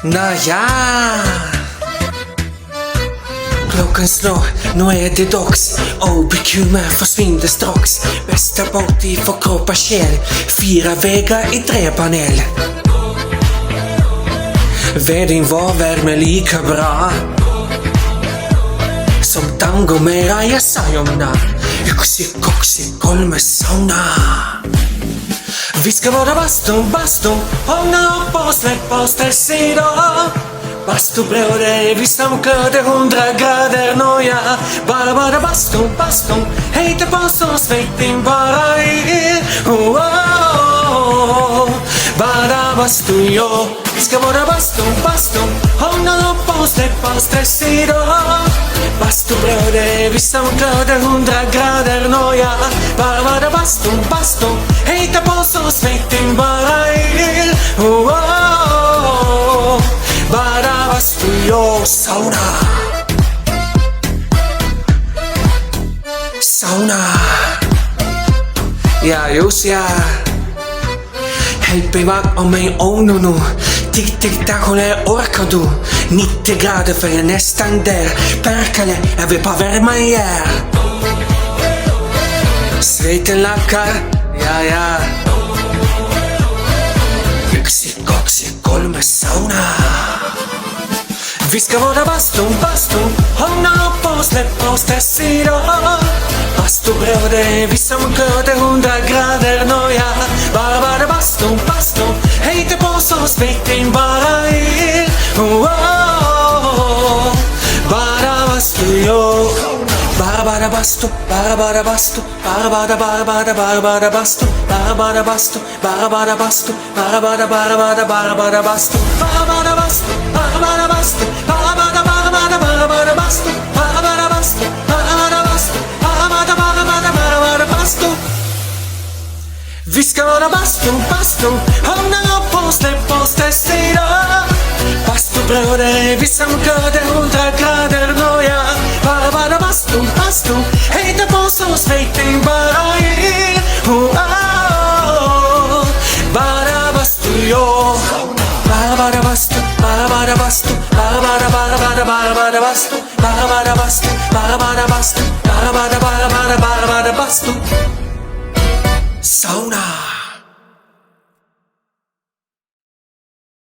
Naja. Klokken slår, nå er det dags. Obekumet forsvinner straks. Bästa party for kropp og sjel. 4 vegar i 3 panel. Wedding var värme lika bra som tango med Raya Sayona. Yksi, koksi, 3 sauna. Vi ska vara bastu, hångla upp och släpp oss till sidan. Bastubröder, vi samklöder 100 grader noja. Bara bastu, hejta på så svetting bara i. Bara bastu, jo. Vi ska vara bastu, hångla upp och släpp oss till sidan. Bastubröder, vi samklöder 100 grader noja. Bara bastu, hejta på så svetting bara i. Bara bastu, jo, sauna. Sauna. Ja, just ja. Help me vak om mig, oh no. Tick-tick-tack, håller orkar du. 90 grader för jag är nästan där. Perkele, jag vill bara värma igen. Sveten lackar, ja. Yksi, koksi, 3 sauna. Vi ska vara bastu, hångla upp och släpp oss till sidan. Bastubröder, vi samklöder 100 grader noja. Bara bastu, hejta på så svetting bara i. Bara bastu, jo. Bara bastu, bara bastu, bara bastu, bara bastu, bara bastu, bara bastu, bara bastu. Vi ska vara bastu, hångla upp och släpp oss till sidan. Bastubröder, vi samklöder 100 grader noja. Bara bastu, hejta på så svetting bara i. Bara bastu, jo. Bara bastu, bara bastu, bara bastu, bara bastu. Sauna.